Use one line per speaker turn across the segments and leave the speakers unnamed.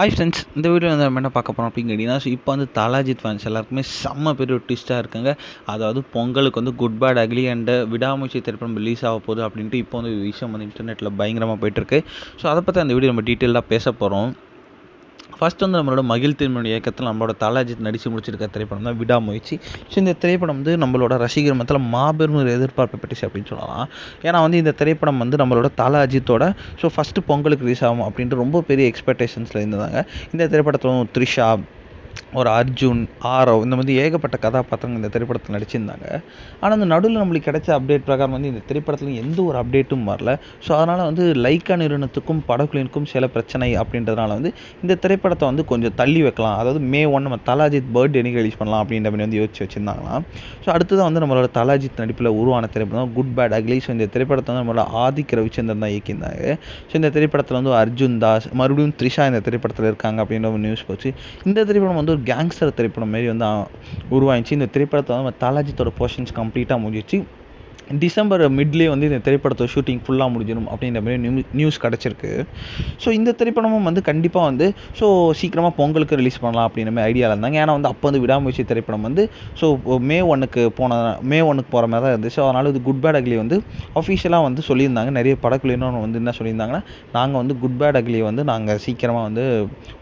Hi friends, இந்த video வந்து நம்ம என்ன பார்க்க போகிறோம் அப்படின்னு கேட்டிங்கன்னா, இப்போ வந்து தல அஜித் ஃபேன்ஸ் எல்லாருக்குமே செம்ம பெரிய ஒரு ட்விஸ்ட்டாக இருக்குங்க. அதாவது பொங்கலுக்கு வந்து குட் பேட் அக்லி அண்ட் விடாமுயற்சி திரைப்படம் ரிலீஸ் ஆக போகுது அப்படின்ட்டு இப்போ வந்து விஷயம் வந்து இன்டர்நெட்டில் பயங்கரமாக போயிட்டுருக்கு. ஸோ அதை பற்றி அந்த வீடியோ நம்ம டீட்டெயிலாக பேச போகிறோம். ஃபஸ்ட் வந்து நம்மளோட மகிழ் திருமணி இயக்கத்தில் நம்மளோட தல அஜித் நடித்து முடிச்சிருக்க திரைப்படம் தான் விடாமுயற்சி. ஸோ இந்த திரைப்படம் வந்து நம்மளோட ரசிகர் மத்தியில் மாபெரும் ஒரு எதிர்பார்ப்பை பெற்றுச்சு அப்படின்னு சொல்லலாம். ஏன்னா வந்து இந்த திரைப்படம் வந்து நம்மளோட தல அஜித்தோட ஃபஸ்ட்டு பொங்கலுக்கு ரிலீஸ் ஆகும் அப்படின்ட்டு ரொம்ப பெரிய எக்ஸ்பெக்டேஷன்ஸில் இருந்தாங்க. இந்த திரைப்படத்தில் த்ரிஷா, ஒரு அர்ஜுன், ஆரவ் இந்த மாதிரி ஏகப்பட்ட கதாபாத்திரங்கள் இந்த திரைப்படத்தில் நடிச்சிருந்தாங்க. ஆனால் அந்த நடுவில் நம்மளுக்கு கிடைச்ச அப்டேட் பிரகாரம் வந்து இந்த திரைப்படத்தில் எந்த ஒரு அப்டேட்டும் வரல. ஸோ அதனால் வந்து லைக்கா நிறுவனத்துக்கும் படக்குழுவிற்கும் சில பிரச்சனை அப்படின்றதுனால வந்து இந்த திரைப்படத்தை வந்து கொஞ்சம் தள்ளி வைக்கலாம். அதாவது May 1 நம்ம தல அஜித் பர்த்டே அன்னைக்கு ரிலீஸ் பண்ணலாம் அப்படின்ற மாதிரி வந்து யோசிச்சு வச்சுருந்தாங்களாம். ஸோ அடுத்ததான் வந்து நம்மளோட தல அஜித் நடிப்பில் உருவான திரைப்படம் குட் பேட் அக்லி. ஸோ இந்த திரைப்படத்தை வந்து நம்மளோட ஆதிக் ரவிச்சந்திரன் தான் இயக்கியிருந்தாங்க. ஸோ இந்த திரைப்படத்தில் வந்து அர்ஜுன் தாஸ், மறுபடியும் த்ரிஷா இந்த திரைப்படத்தில் இருக்காங்க அப்படின்ற ஒரு நியூஸ் போச்சு. இந்த திரைப்படம் வந்து ஒரு கேங்ஸ்டர் திரைப்படம் மாரி வந்து உருவாயிடுச்சு. இந்த திரைப்படத்தை வந்து தல அஜித்தோட போர்ஷன்ஸ் கம்ப்ளீட்டாக முடிஞ்சிச்சு. டிசம்பர் மிட்லேயே வந்து இந்த திரைப்படத்தோட ஷூட்டிங் ஃபுல்லாக முடிஞ்சிடும் அப்படின்ற மாதிரி நியூஸ் கிடச்சிருக்கு. ஸோ இந்த திரைப்படமும் வந்து கண்டிப்பாக வந்து சீக்கிரமாக பொங்கலுக்கு ரிலீஸ் பண்ணலாம் அப்படின்ற மாதிரி ஐடியாவில் இருந்தாங்க. ஏன்னா வந்து அப்போ வந்து விடாமுயற்சி திரைப்படம் வந்து May 1க்கு போகிற மாதிரி தான் இருந்துச்சு. அதனால் இது குட் பேட் அக்லி வந்து அஃபிஷியலாக வந்து சொல்லியிருந்தாங்க. நிறைய படக்குழுவினர் வந்து என்ன சொல்லியிருந்தாங்கன்னா, நாங்கள் வந்து குட் பேட் அக்லி வந்து நாங்கள் சீக்கிரமாக வந்து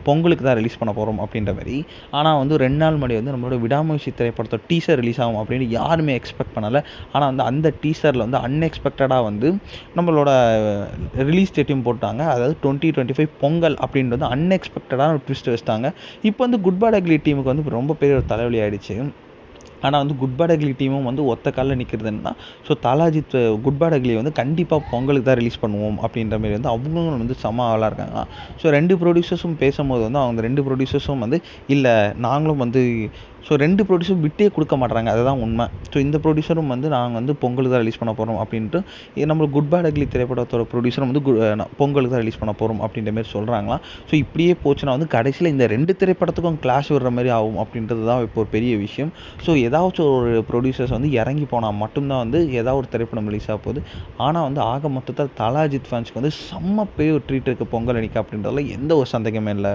பொங்கலுக்கு தான் ரிலீஸ் பண்ண போகிறோம் அப்படின்ற மாதிரி. ஆனால் வந்து 2 நாள் முன்னாடி வந்து நம்மளோட விடாமுயற்சி திரைப்படத்தோட டீசர் ரிலீஸ் ஆகும் அப்படின்னு யாருமே எக்ஸ்பெக்ட் பண்ணலை. ஆனால் வந்து அந்த டீசரில் வந்து அன்எக்ஸ்பெக்டடாக வந்து நம்மளோட ரிலீஸ் டேட்டையும் போட்டாங்க. அதாவது 2025 பொங்கல் அப்படின்றது அன்எக்ஸ்பெக்டடான ஒரு ட்விஸ்ட் வச்சுட்டாங்க. இப்போ வந்து குட் பேட் அக்லி டீமுக்கு வந்து ரொம்ப பெரிய ஒரு தலைவலி ஆகிடுச்சு. ஆனால் வந்து குட் பேட் அக்லி டீமும் வந்து ஒத்த காலில் நிற்கிறதுன்னா, so Thala Ajith good bad ugly வந்து கண்டிப்பாக பொங்கலுக்கு தான் ரிலீஸ் பண்ணுவோம் அப்படின்ற மாதிரி வந்து அவங்களும் வந்து செம ஆளாக இருக்காங்க. ஸோ 2 ப்ரொடியூசர்ஸும் பேசும்போது வந்து அவங்க 2 ப்ரொடியூசர்ஸும் வந்து இல்லை நாங்களும் வந்து 2 ப்ரொடியூசரும் விட்டே கொடுக்க மாட்றாங்க, அதுதான் உண்மை. ஸோ இந்த ப்ரொடியூசரும் வந்து நாங்கள் வந்து பொங்கலுக்கு தான் ரிலீஸ் பண்ண போகிறோம் அப்படின்ட்டு நம்ம குட் பேட் அக்லி திரைப்படத்தோட ப்ரொடியூசரும் வந்து பொங்கலுக்கு தான் ரிலீஸ் பண்ண போகிறோம் அப்படின்ற மாதிரி சொல்கிறாங்களாம். ஸோ இப்படியே போச்சுன்னா வந்து கடைசியில் இந்த 2 திரைப்படத்துக்கும் கிளாஷ் விடுற மாதிரி ஆகும் அப்படின்றது தான் இப்போ ஒரு பெரிய விஷயம். ஸோ ஏதாச்சும் ஒரு ப்ரொடியூசர்ஸ் வந்து இறங்கி போனால் மட்டும்தான் வந்து ஏதாவது ஒரு திரைப்படம் ரிலீஸ் ஆக போகுது. ஆனால் வந்து ஆக மொத்தத்தில் தல அஜித் ஃபேன்ஸ்க்கு வந்து செம்ம பெரிய ஒரு ட்ரீட் இருக்குது பொங்கல் அன்னைக்கு அப்படின்றதுல எந்த ஒரு சந்தேகமே இல்லை.